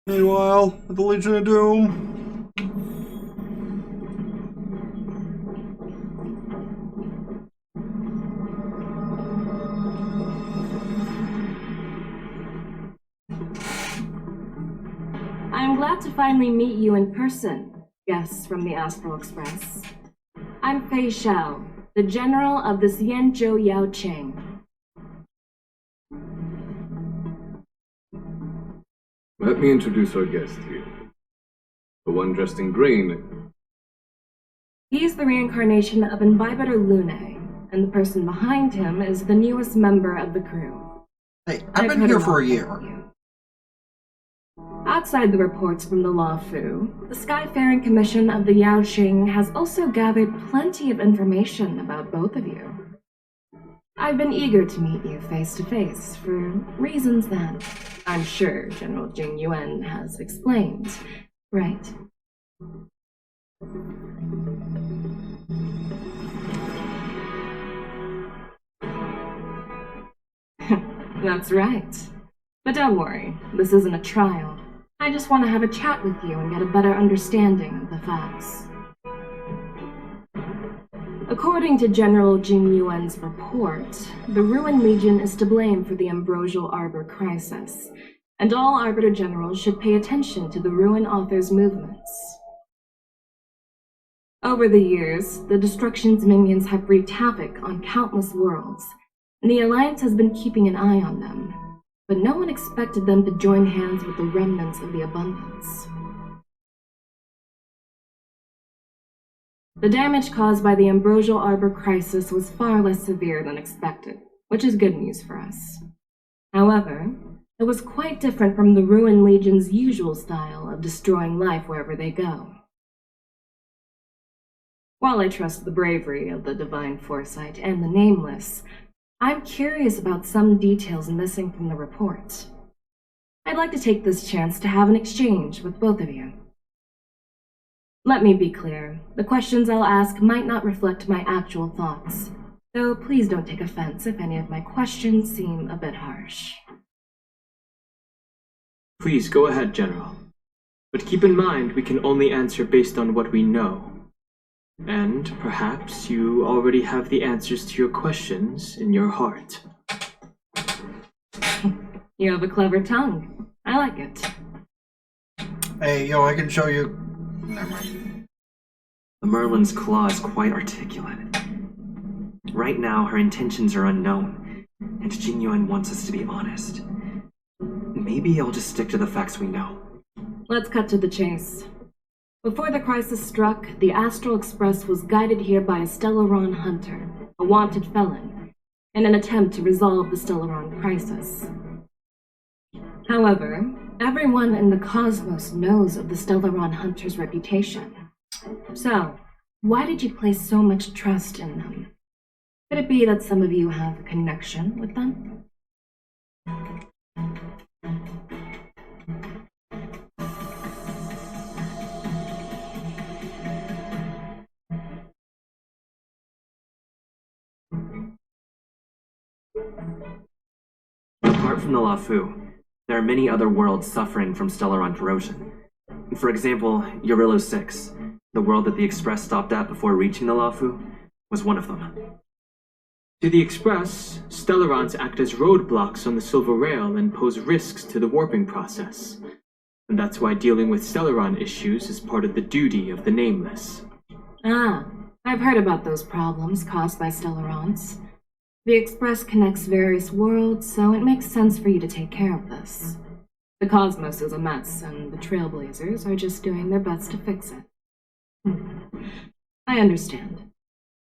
Meanwhile, at the Legion of Doom. I'm glad to finally meet you in person, guests from the Astral Express. I'm Fei Xiao, the General of the Xianzhou Yao Qing. Let me introduce our guest here. The one dressed in green. He's the reincarnation of Imbibitor Lune, and the person behind him is the newest member of the crew. Hey, I've been here for a year. Outside the reports from the Law Fu, the Skyfaring Commission of the Yao Qing has also gathered plenty of information about both of you. I've been eager to meet you face to face for reasons that I'm sure General Jing Yuan has explained, right? That's right. But don't worry, this isn't a trial. I just want to have a chat with you and get a better understanding of the facts. According to General Jing Yuan's report, the Ruin Legion is to blame for the Ambrosial Arbor crisis, and all Arbiter Generals should pay attention to the Ruin Author's movements. Over the years, the Destruction's minions have wreaked havoc on countless worlds, and the Alliance has been keeping an eye on them, but no one expected them to join hands with the remnants of the Abundance. The damage caused by the Ambrosial Arbor crisis was far less severe than expected, which is good news for us. However, it was quite different from the Ruin Legion's usual style of destroying life wherever they go. While I trust the bravery of the Divine Foresight and the Nameless, I'm curious about some details missing from the report. I'd like to take this chance to have an exchange with both of you. Let me be clear, the questions I'll ask might not reflect my actual thoughts, so please don't take offense if any of my questions seem a bit harsh. Please go ahead, General. But keep in mind we can only answer based on what we know. And perhaps you already have the answers to your questions in your heart. You have a clever tongue. I like it. Hey, yo, I can show you. Never mind. The Merlin's claw is quite articulate. Right now, her intentions are unknown, and Jing Yuan wants us to be honest. Maybe I'll just stick to the facts we know. Let's cut to the chase. Before the crisis struck, the Astral Express was guided here by a Stellaron hunter, a wanted felon, in an attempt to resolve the Stellaron crisis. However, everyone in the cosmos knows of the Stellaron hunter's reputation. So, why did you place so much trust in them? Could it be that some of you have a connection with them? Apart from the Lafu, there are many other worlds suffering from Stellaron corrosion. For example, Eurillo 6, the world that the Express stopped at before reaching the Lafu, was one of them. To the Express, Stellarons act as roadblocks on the Silver Rail and pose risks to the warping process. And that's why dealing with Stellaron issues is part of the duty of the Nameless. Ah, I've heard about those problems caused by Stellarons. The Express connects various worlds, so it makes sense for you to take care of this. The cosmos is a mess, and the Trailblazers are just doing their best to fix it. I understand.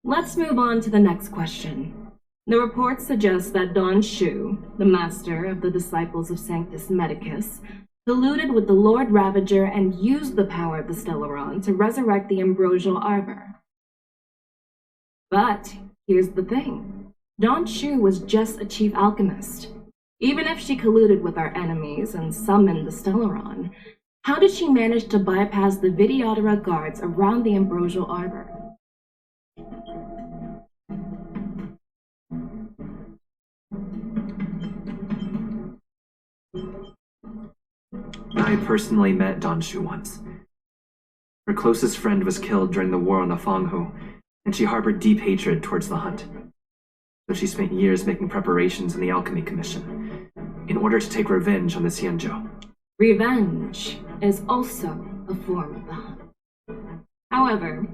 Let's move on to the next question. The report suggests that Don Shu, the master of the Disciples of Sanctus Medicus, colluded with the Lord Ravager and used the power of the Stellaron to resurrect the Ambrosial Arbor. But here's the thing. Don Shu was just a chief alchemist. Even if she colluded with our enemies and summoned the Stellaron, how did she manage to bypass the Videodora guards around the Ambrosial Arbor? I personally met Dan Shu once. Her closest friend was killed during the war on the Fanghu, and she harbored deep hatred towards the hunt. So she spent years making preparations in the Alchemy Commission, in order to take revenge on the Xianzhou. Revenge is also a form of the hunt. However,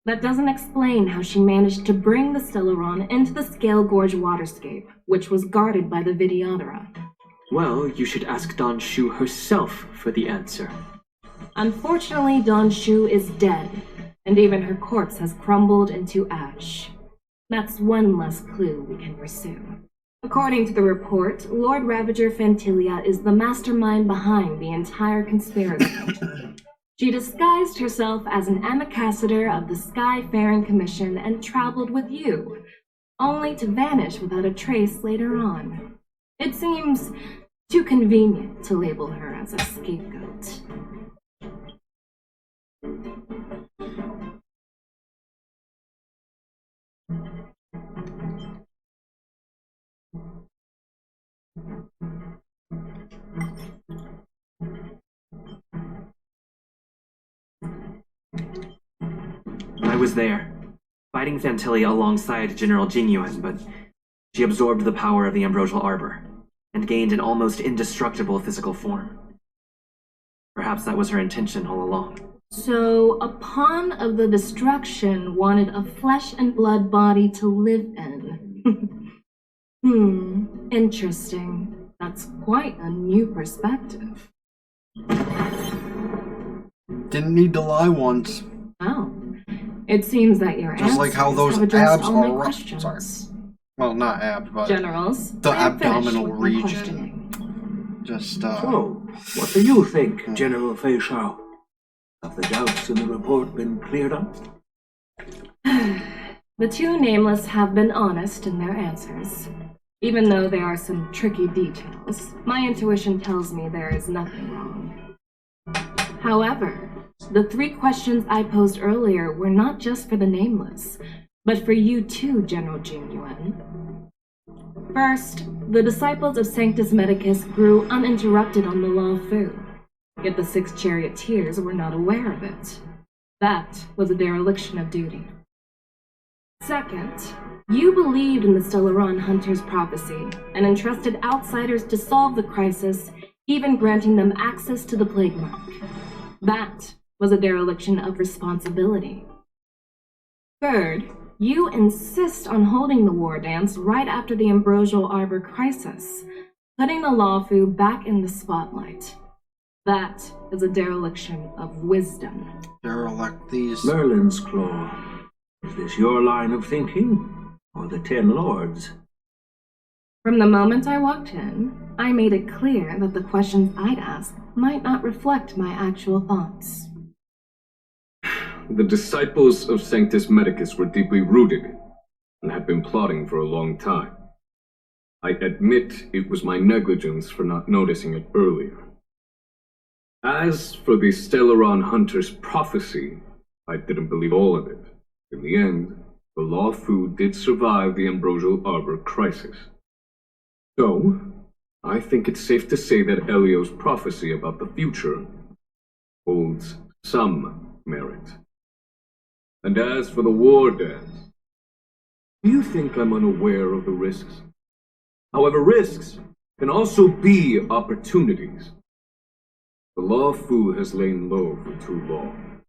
that doesn't explain how she managed to bring the Stellaron into the Scale Gorge waterscape, which was guarded by the Vidyadhara. Well, you should ask Dan Shu herself for the answer. Unfortunately, Dan Shu is dead, and even her corpse has crumbled into ash. That's one less clue we can pursue. According to the report, Lord Ravager Fantilia is the mastermind behind the entire conspiracy. She disguised herself as an ambassador of the Skyfaring Commission and traveled with you, only to vanish without a trace later on. It seems too convenient to label her as a scapegoat. I was there, fighting Fantilia alongside General Jinyuan, but she absorbed the power of the Ambrosial Arbor, and gained an almost indestructible physical form. Perhaps that was her intention all along. So, a pawn of the destruction wanted a flesh and blood body to live in. Interesting. That's quite a new perspective. Didn't need to lie once. Oh. It seems that your Just like how those have addressed abs all my are. questions. Sorry. Well, not abs, but Generals, the I am finished abdominal with my region. questioning. Just, So, what do you think, General Fei Shao? Have the doubts in the report been cleared up? The two nameless have been honest in their answers. Even though there are some tricky details, my intuition tells me there is nothing wrong. However, the 3 questions I posed earlier were not just for the nameless, but for you too, General Jinyuan. First, the disciples of Sanctus Medicus grew uninterrupted on the Law Fu, yet the 6 charioteers were not aware of it. That was a dereliction of duty. Second, you believed in the Stellaron Hunter's prophecy and entrusted outsiders to solve the crisis, even granting them access to the Plague Mark. That was a dereliction of responsibility. Third, you insist on holding the war dance right after the Ambrosial Arbor crisis, putting the Lawfu back in the spotlight. That is a dereliction of wisdom. derelict these. Merlin's Claw. Is this your line of thinking? Or the 10 Lords? From the moment I walked in, I made it clear that the questions I'd ask might not reflect my actual thoughts. The disciples of Sanctus Medicus were deeply rooted and had been plotting for a long time. I admit it was my negligence for not noticing it earlier. As for the Stellaron Hunter's prophecy, I didn't believe all of it. In the end, the Law Fu did survive the Ambrosial Arbor crisis. So, I think it's safe to say that Elio's prophecy about the future holds some merit. And as for the war dance, do you think I'm unaware of the risks? However, risks can also be opportunities. The Law Fu has lain low for too long.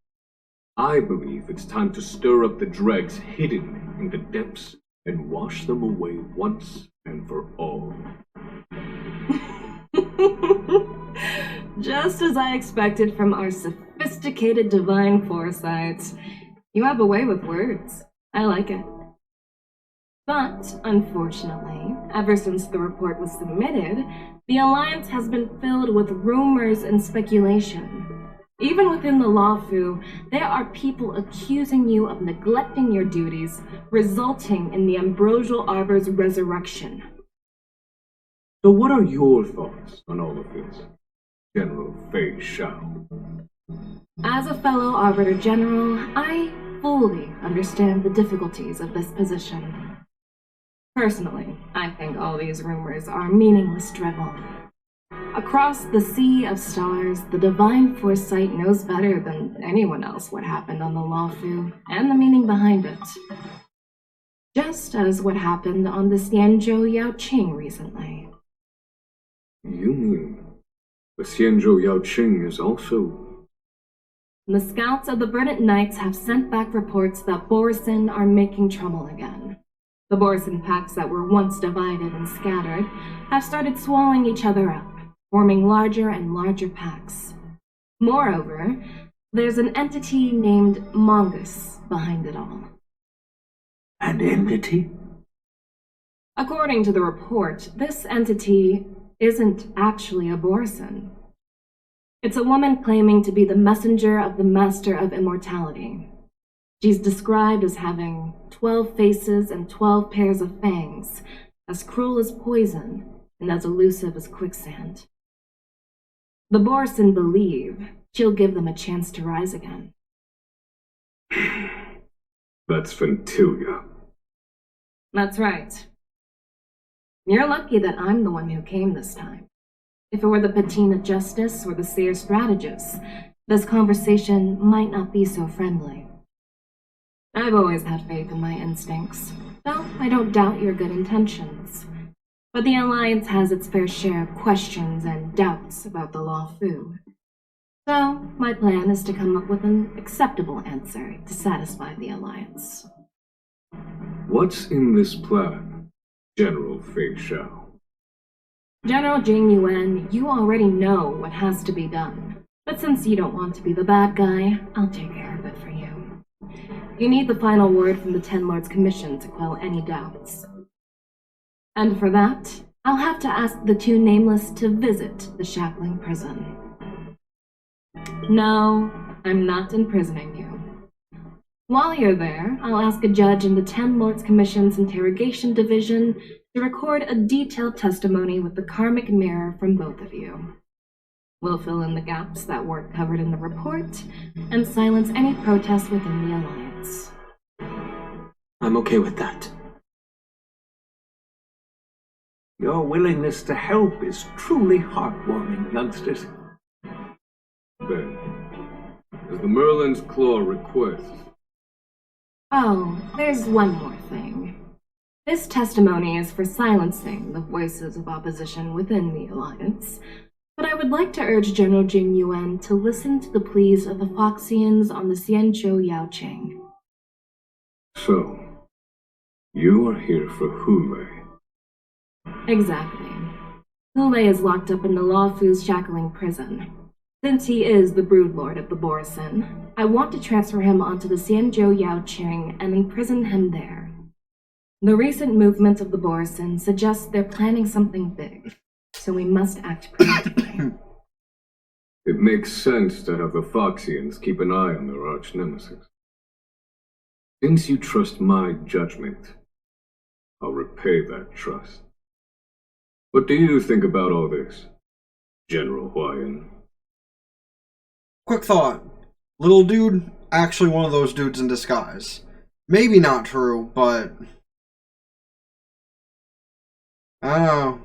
I believe it's time to stir up the dregs hidden in the depths and wash them away once and for all. Just as I expected from our sophisticated divine foresight. You have a way with words. I like it. But, unfortunately, ever since the report was submitted, the Alliance has been filled with rumors and speculation. Even within the Lawfu, there are people accusing you of neglecting your duties, resulting in the Ambrosial Arbor's resurrection. So what are your thoughts on all of this, General Fei Shao? As a fellow Arbiter General, I fully understand the difficulties of this position. Personally, I think all these rumors are meaningless drivel. across the sea of stars, the divine foresight knows better than anyone else what happened on the Luofu and the meaning behind it. Just as what happened on the Xianzhou Yaoqing recently. You mean the Xianzhou Yaoqing is also... The scouts of the Verdant Knights have sent back reports that Borisin are making trouble again. The Borisin packs that were once divided and scattered have started swallowing each other up, forming larger and larger packs. Moreover, there's an entity named Mongoose behind it all. An entity? According to the report, this entity isn't actually a Borisin. It's a woman claiming to be the messenger of the Master of Immortality. She's described as having 12 faces and 12 pairs of fangs, as cruel as poison and as elusive as quicksand. The Borisin believe she'll give them a chance to rise again. That's Ventilia. That's right. You're lucky that I'm the one who came this time. If it were the Patina Justice or the Seer Strategist, this conversation might not be so friendly. I've always had faith in my instincts, though I don't doubt your good intentions. But the Alliance has its fair share of questions and doubts about the Luofu. So, my plan is to come up with an acceptable answer to satisfy the Alliance. What's in this plan, General Fei Shao? General Jing Yuan, you already know what has to be done. But since you don't want to be the bad guy, I'll take care of it for you. You need the final word from the Ten Lords Commission to quell any doubts. And for that, I'll have to ask the two Nameless to visit the Shackling prison. No, I'm not imprisoning you. While you're there, I'll ask a judge in the Ten Lords Commission's Interrogation Division to record a detailed testimony with the karmic mirror from both of you. We'll fill in the gaps that weren't covered in the report, and silence any protests within the Alliance. I'm okay with that. Your willingness to help is truly heartwarming, youngsters. Then, as the Merlin's Claw requests... Oh, there's one more thing. This testimony is for silencing the voices of opposition within the Alliance, but I would like to urge General Jing Yuan to listen to the pleas of the Foxians on the Xianzhou Yaoqing. So, you are here for Hule. Exactly. Hule is locked up in the Luofu's Shackling prison. Since he is the broodlord of the Borisin, I want to transfer him onto the Xianzhou Yaoqing and imprison him there. The recent movements of the Borisin suggest they're planning something big, so we must act preemptively. It makes sense to have the Foxians keep an eye on their arch-nemesis. Since you trust my judgment, I'll repay that trust. What do you think about all this, General Huayan? Quick thought. Little dude, actually one of those dudes in disguise. Maybe not true, but... I don't know.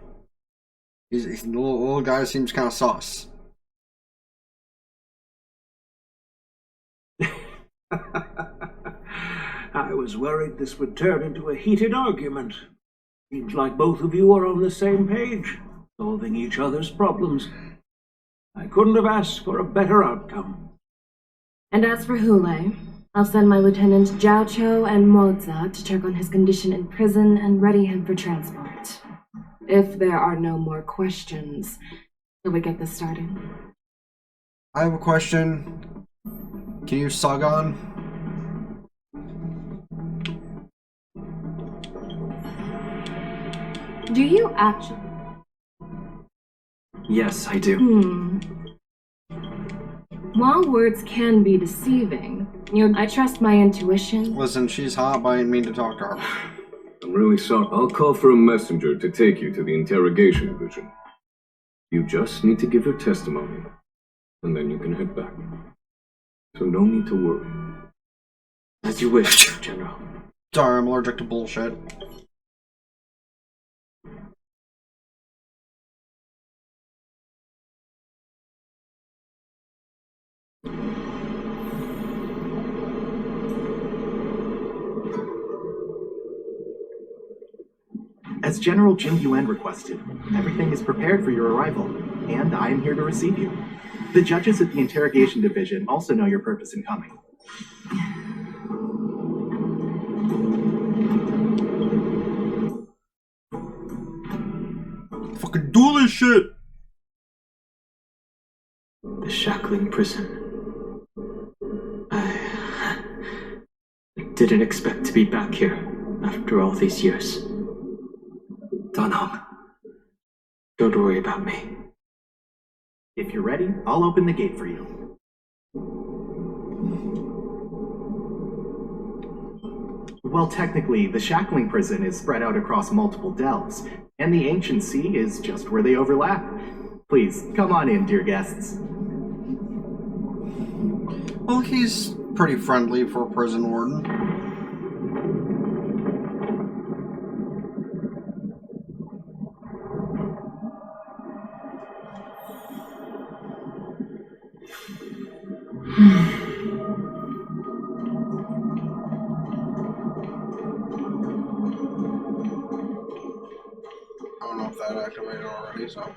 The little guy seems kind of sus. I was worried this would turn into a heated argument. Seems like both of you are on the same page, solving each other's problems. I couldn't have asked for a better outcome. And as for Hule, I'll send my Lieutenant Zhao Cho and Moza to check on his condition in prison and ready him for transport. If there are no more questions, shall we get this started? I have a question. Can you sug on? Do you actually... Yes, I do. While words can be deceiving, I trust my intuition. Listen, she's hot, but I didn't mean to talk to her. I'm really sorry. I'll call for a messenger to take you to the interrogation division. You just need to give your testimony, and then you can head back. So no need to worry. As you wish, General. Sorry, I'm allergic to bullshit. As General Jing Yuan requested, everything is prepared for your arrival, and I am here to receive you. The judges at the interrogation division also know your purpose in coming. Fucking do this shit! The Shackling prison. I didn't expect to be back here after all these years. Dunham. Don't worry about me. If you're ready, I'll open the gate for you. Well, technically, the Shackling prison is spread out across multiple delves, and the ancient sea is just where they overlap. Please, come on in, dear guests. Well, he's pretty friendly for a prison warden. I don't know if that activated already, so.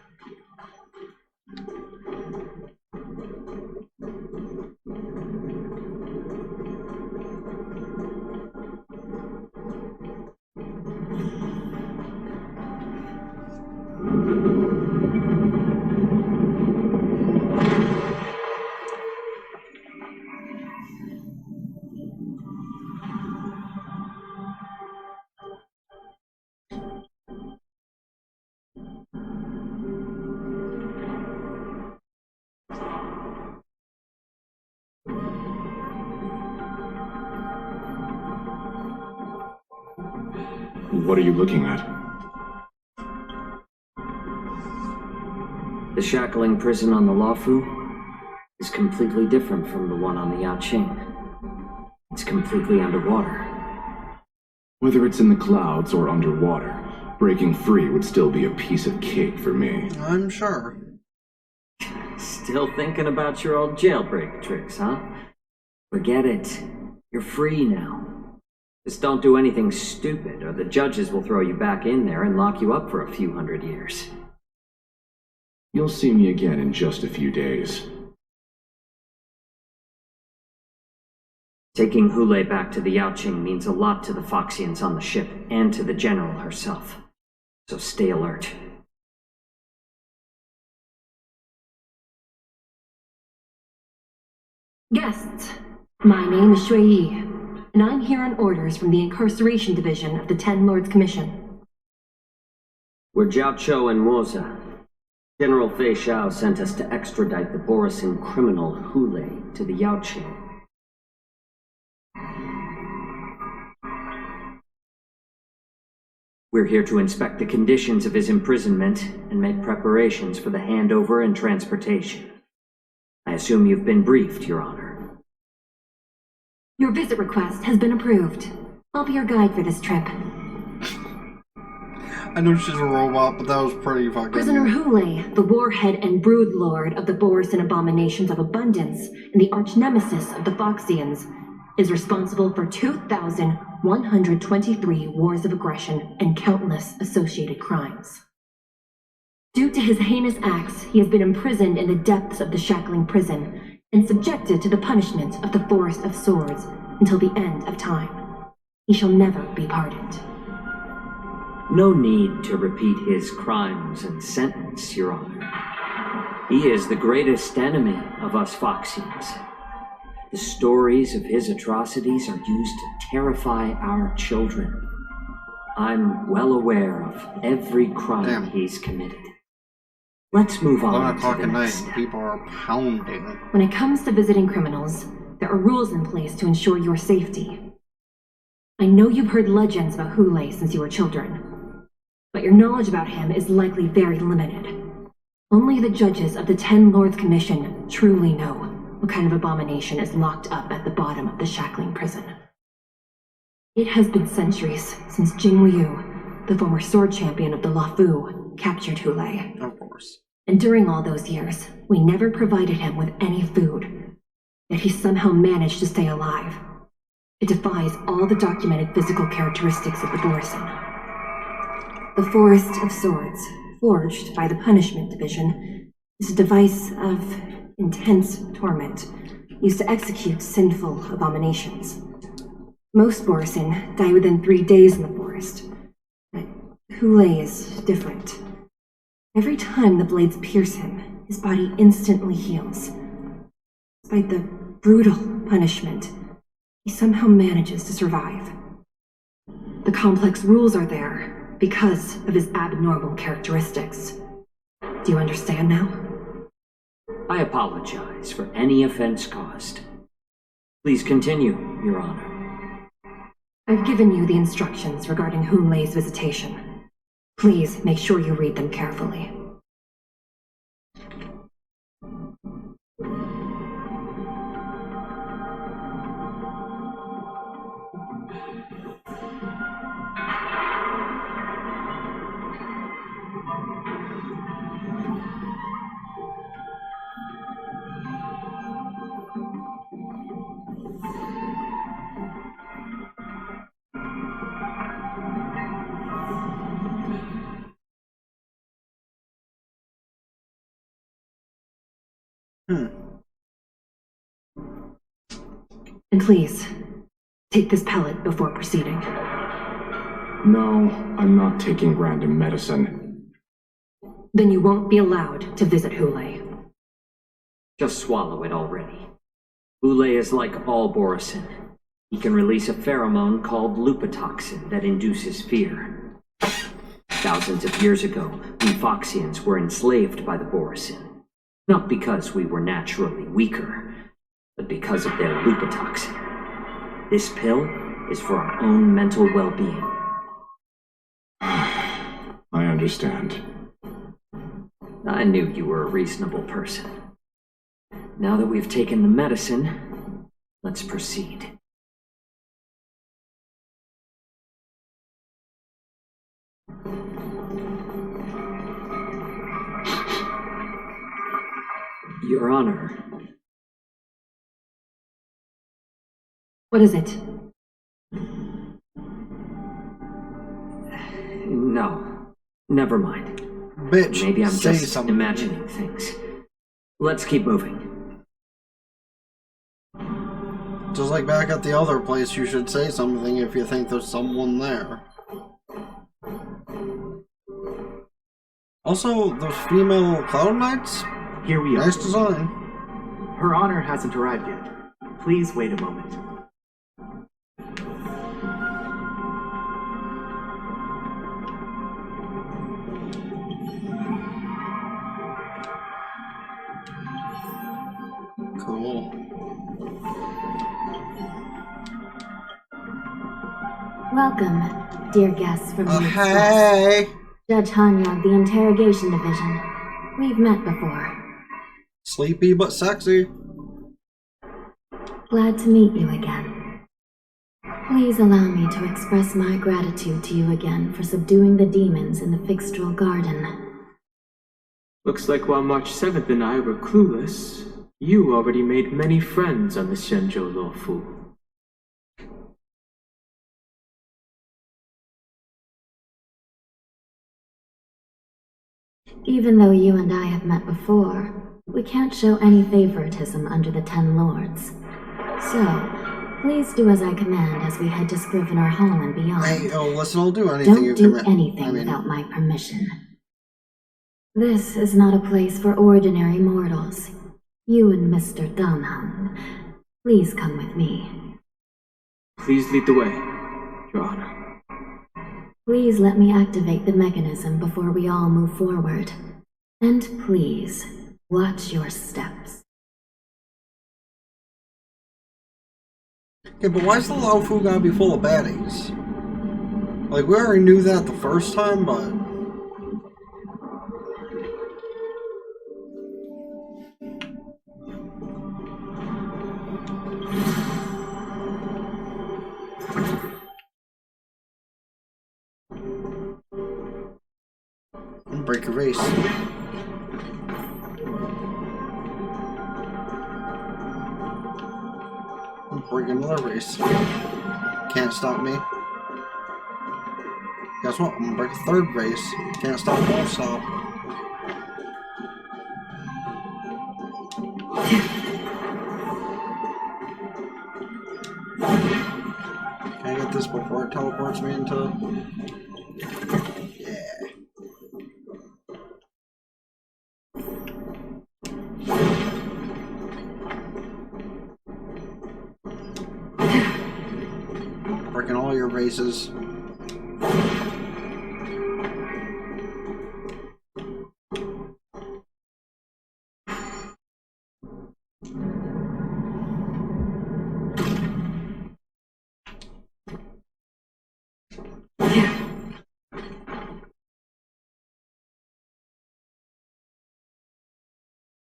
What are you looking at? The Shackling prison on the Luofu is completely different from the one on the Yaoqing. It's completely underwater. Whether it's in the clouds or underwater, breaking free would still be a piece of cake for me. I'm sure. Still thinking about your old jailbreak tricks, huh? Forget it. You're free now. Just don't do anything stupid, or the judges will throw you back in there and lock you up for a few hundred years. You'll see me again in just a few days. Taking Hule back to the Yaoqing means a lot to the Foxians on the ship, and to the General herself. So stay alert. Guests, my name is Shui Yi, and I'm here on orders from the Incarceration Division of the Ten Lords Commission. We're Jiao Cho and Moza. General Fei Xiao sent us to extradite the Borisin criminal Hule to the Yaoqing. We're here to inspect the conditions of his imprisonment and make preparations for the handover and transportation. I assume you've been briefed, Your Honor. Your visit request has been approved. I'll be your guide for this trip. I know she's a robot, but that was pretty fucking... Prisoner Hule, the warhead and brood lord of the Borisin abominations of abundance and the arch-nemesis of the Foxians, is responsible for 2,123 wars of aggression and countless associated crimes. Due to his heinous acts, he has been imprisoned in the depths of the Shackling prison and subjected to the punishment of the Forest of Swords until the end of time. He shall never be pardoned. No need to repeat his crimes and sentence, Your Honor. He is the greatest enemy of us Foxians. The stories of his atrocities are used to terrify our children. I'm well aware of every crime he's committed. Let's move on 11 o'clock to at the night next and step. people are pounding. When it comes to visiting criminals, there are rules in place to ensure your safety. I know you've heard legends about Hule since you were children, but your knowledge about him is likely very limited. Only the judges of the Ten Lords Commission truly know what kind of abomination is locked up at the bottom of the Shackling prison. It has been centuries since Jing Liu, the former sword champion of the Luofu, captured Hule. Of course. And during all those years, we never provided him with any food. Yet he somehow managed to stay alive. It defies all the documented physical characteristics of the Borisin. The Forest of Swords, forged by the Punishment Division, is a device of intense torment, used to execute sinful abominations. Most Borisin die within 3 days in the forest, but Hule is different. Every time the blades pierce him, his body instantly heals. Despite the brutal punishment, he somehow manages to survive. The complex rules are there because of his abnormal characteristics. Do you understand now? I apologize for any offense caused. Please continue, Your Honor. I've given you the instructions regarding Hule's visitation. Please make sure you read them carefully. And please, take this pellet before proceeding. No, I'm not taking random medicine. Then you won't be allowed to visit Hule. Just swallow it already. Hule is like all Borisin. He can release a pheromone called lupatoxin that induces fear. Thousands of years ago, we Foxians were enslaved by the Borisin. Not because we were naturally weaker, but because of their lupatoxin. This pill is for our own mental well-being. I understand. I knew you were a reasonable person. Now that we've taken the medicine, let's proceed. Your Honor. What is it? No. Never mind. Bitch, Maybe I'm say just something. imagining things. Let's keep moving. Just like back at the other place, you should say something if you think there's someone there. Also, those female Cloud Knights? Here we are. Nice design. Her Honor hasn't arrived yet. Please wait a moment. Cool. Welcome, dear guests from the Express. Hey! Judge Hanya of the Interrogation Division. We've met before. Sleepy but sexy. Glad to meet you again. Please allow me to express my gratitude to you again for subduing the demons in the Fixtral Garden. Looks like while March 7th and I were clueless, you already made many friends on the Shenzhou Lawfu. Even though you and I have met before, we can't show any favoritism under the 10 Lords. So, please do as I command as we head to Scrivener Hall and beyond. Hey, oh, listen, I'll do anything you Don't do command. anything without my permission. This is not a place for ordinary mortals. You and Mr. Dunham, please come with me. Please lead the way, Your Honor. Please let me activate the mechanism before we all move forward. And please, watch your steps. Okay, but why's the Lao Fu gotta be full of baddies? Like, we already knew that the first time, but... break a race. Break another race. Can't stop me. Guess what? I'm gonna break a third vase. Can't stop, won't stop. Can I get this before it teleports me into... Yeah. Breaking all your vases.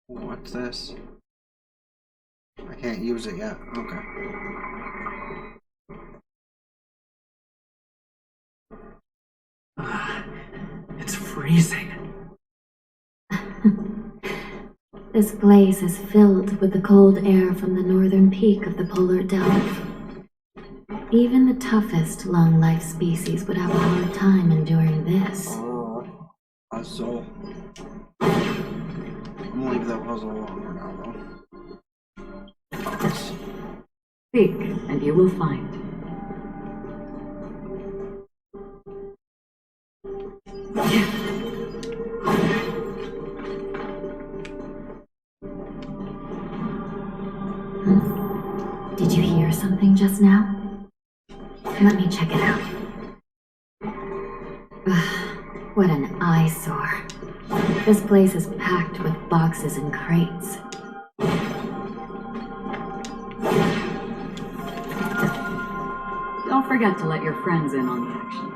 What's this? I can't use it yet. Okay. It's freezing. This place is filled with the cold air from the northern peak of the polar delta. Even the toughest long-life species would have a hard time enduring this. Puzzle. I'm gonna leave that puzzle alone for now, though. Seek, and you will find. Did you hear something just now? Let me check it out. What an eyesore. This place is packed with boxes and crates. Don't forget to let your friends in on the action.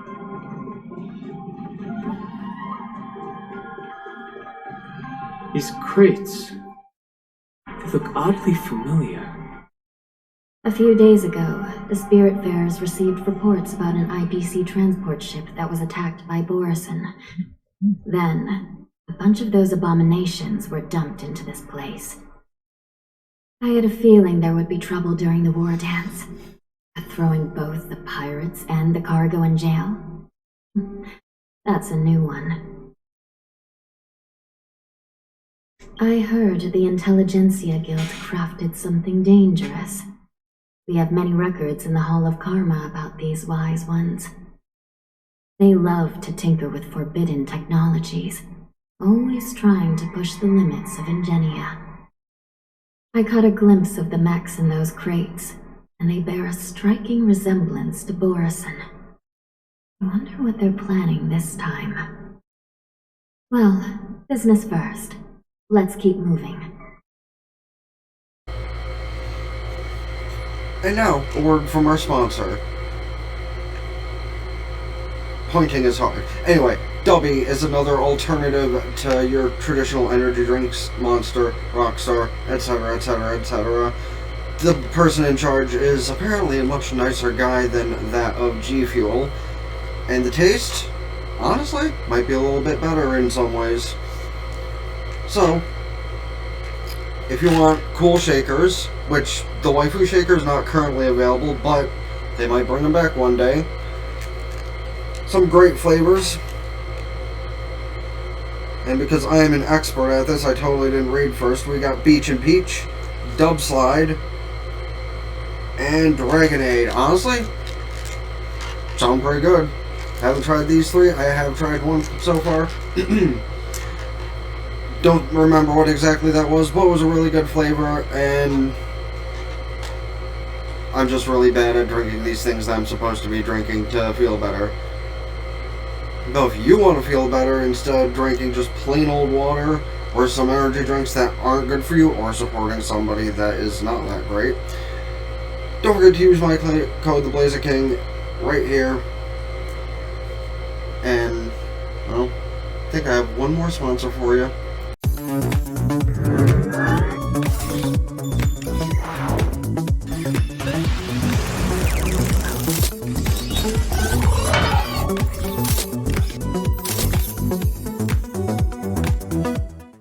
These crates. They look oddly familiar. A few days ago, the Spiritfarers received reports about an IPC transport ship that was attacked by Borison. Then, a bunch of those abominations were dumped into this place. I had a feeling there would be trouble during the war dance. Throwing both the pirates and the cargo in jail? That's a new one. I heard the Intelligentsia Guild crafted something dangerous. We have many records in the Hall of Karma about these wise ones. They love to tinker with forbidden technologies, always trying to push the limits of Ingenia. I caught a glimpse of the mechs in those crates, and they bear a striking resemblance to Borison. I wonder what they're planning this time. Well, business first. Let's keep moving. And now, a word from our sponsor. Pointing is hard. Anyway, Dubby is another alternative to your traditional energy drinks, Monster, Rockstar, etc., etc., etc. The person in charge is apparently a much nicer guy than that of G Fuel, and the taste, honestly, might be a little bit better in some ways. So, if you want cool shakers, which the waifu shaker is not currently available, but they might bring them back one day. Some great flavors. And because I am an expert at this, I totally didn't read first. We got Beach and Peach, Dub Slide, and Dragonade. Honestly, sound pretty good. Haven't tried these three. I have tried one so far. Don't remember what exactly that was, but it was a really good flavor, and I'm just really bad at drinking these things that I'm supposed to be drinking to feel better. Though if you want to feel better, instead of drinking just plain old water or some energy drinks that aren't good for you, or supporting somebody that is not that great, don't forget to use my code TheBlaziking right here. And, well, I think I have one more sponsor for you.